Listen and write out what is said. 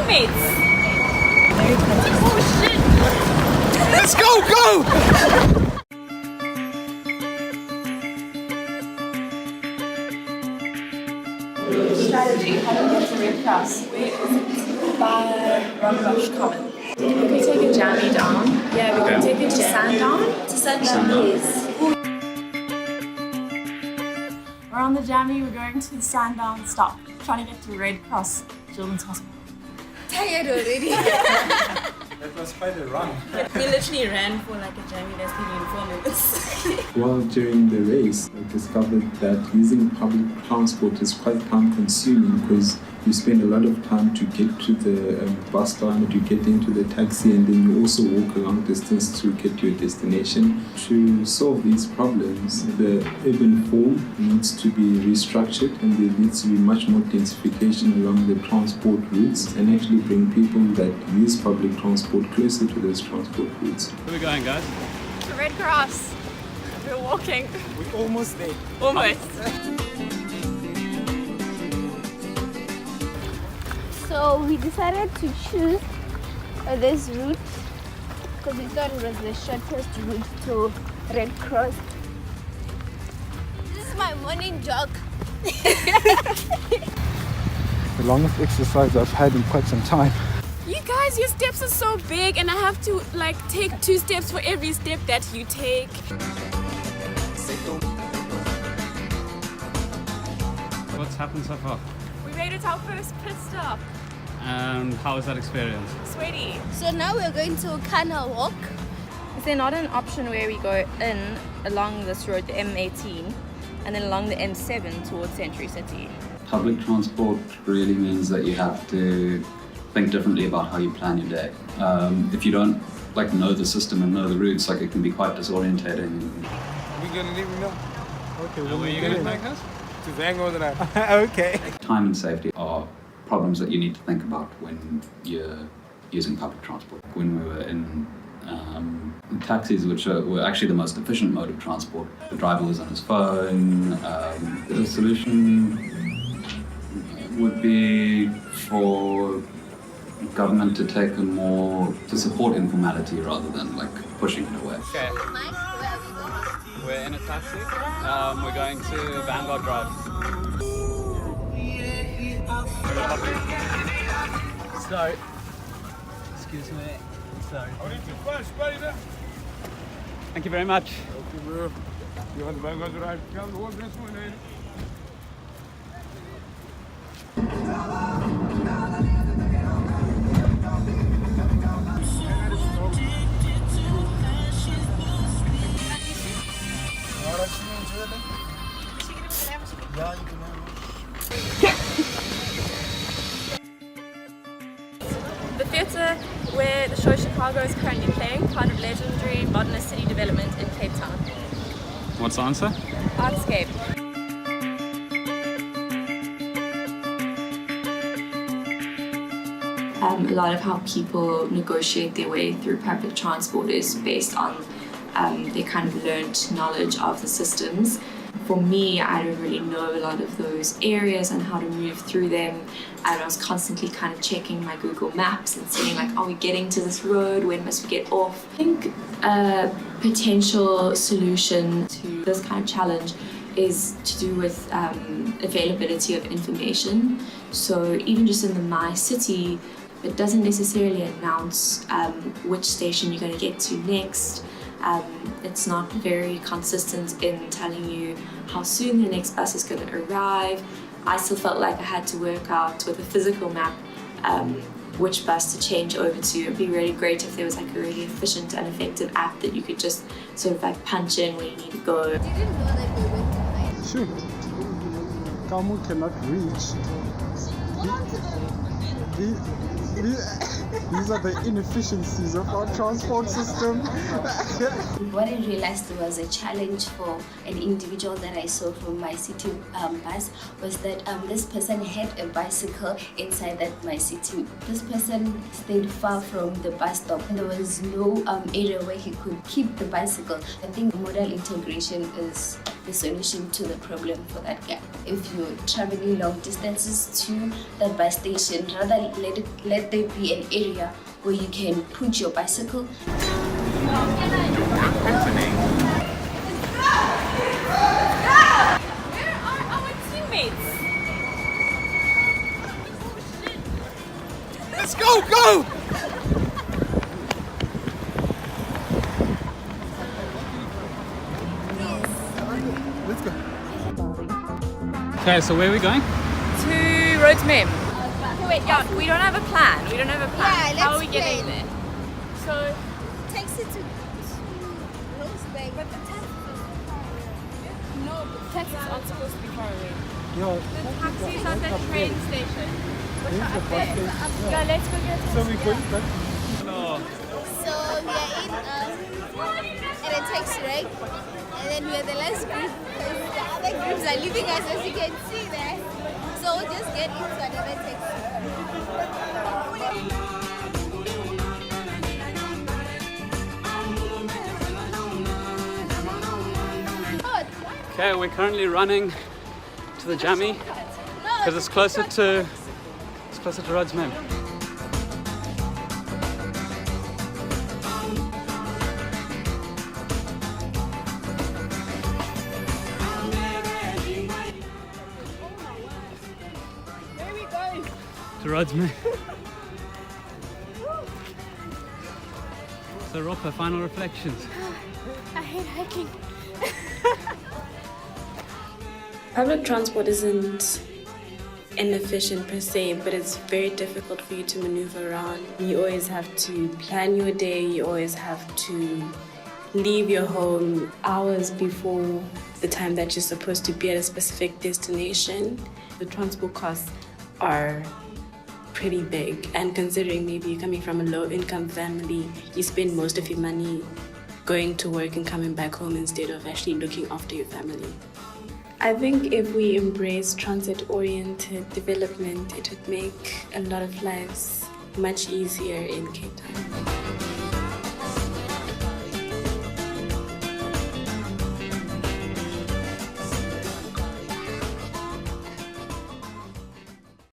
mates. Oh shit! Let's go! Strategy, how do we get to Red Cross? Where is it? By Rush Common. We can take a jammy down. Yeah, we can take it to Sandown. To Sandown, yes. We're on the jammy, we're going to the Sandown stop. Trying to get to Red Cross Children's Hospital. Tired already. That was quite a run. We literally ran for like a jammy that's been in 4 minutes. Well, during the race, I discovered that using public transport is quite time consuming because you spend a lot of time to get to the bus stop, to get into the taxi, and then you also walk a long distance to get to your destination. To solve these problems, the urban form needs to be restructured and there needs to be much more densification along the transport routes and actually bring people that use public transport closer to those transport routes. Where are we going, guys? The Red Cross. We're walking. We're almost there. Almost. So we decided to choose this route because we thought it was the shortest route to Red Cross. This is my morning jog. The longest exercise I've had in quite some time. You guys, your steps are so big and I have to like take 2 steps for every step that you take. What's happened so far? We made it our first pit stop. And how was that experience? Sweaty. So now we're going to Canal Walk. Is there not an option where we go in along this road, the M18, and then along the M7 towards Century City? Public transport really means that you have to think differently about how you plan your day. If you don't know the system and know the routes, it can be quite disorientating. We're gonna leave now. Okay, Where are you going to take us? to Vanguard. Okay. Time and safety are problems that you need to think about when you're using public transport. When we were in taxis, which were actually the most efficient mode of transport, the driver was on his phone. The solution would be for government to take to support informality rather than pushing it away. Okay. We're in a taxi. We're going to Vanguard Drive. Sorry. Excuse me. Sorry. Thank you very much. Okay, bro. You want the Vanguard Drive? Come walk this one, eh? The theatre where the show Chicago is currently playing, part of legendary modernist city development in Cape Town. What's the answer? Artscape. A lot of how people negotiate their way through public transport is based on their kind of learned knowledge of the systems. For me, I don't really know a lot of those areas and how to move through them. And I was constantly kind of checking my Google Maps and seeing are we getting to this road? When must we get off? I think a potential solution to this kind of challenge is to do with availability of information. So even just in the My City, it doesn't necessarily announce which station you're going to get to next. It's not very consistent in telling you how soon the next bus is going to arrive. I still felt like I had to work out with a physical map which bus to change over to. It'd be really great if there was a really efficient and effective app that you could just sort of punch in where you need to go. You didn't know that we went tonight. Sure. Kamu cannot reach. These are the inefficiencies of our transport system. What I realized was a challenge for an individual that I saw from My City bus was that this person had a bicycle inside that My City. This person stayed far from the bus stop and there was no area where he could keep the bicycle. I think modal integration is the solution to the problem for that guy. If you're traveling long distances to that bus station, rather let there be an area where you can put your bicycle. Let's go, go! Let's go. Okay, so where are we going? To Rhodes Mem. Okay, wait, yeah, we don't have a plan. Yeah, How are we let's getting plan. there? So, Takes it to Rosebank, but the no, the taxis aren't supposed to be far away. Yeah. The taxis at the train station. This is the bus station. Yeah, let's go get a taxi. So we're going back. So we are in and it takes right, and then we are the last group. The other groups are leaving us, as you can see there. So we'll just get into another taxi. Okay, we're currently running to the Jammy because it's closer to Rhodes Mem. Where are we going? To Rhodes Mem. So Ropa, final reflections. I hate hiking. Public transport isn't inefficient per se, but it's very difficult for you to maneuver around. You always have to plan your day, you always have to leave your home hours before the time that you're supposed to be at a specific destination. The transport costs are pretty big, and considering maybe you're coming from a low-income family, you spend most of your money going to work and coming back home instead of actually looking after your family. I think if we embrace transit-oriented development, it would make a lot of lives much easier in Cape Town.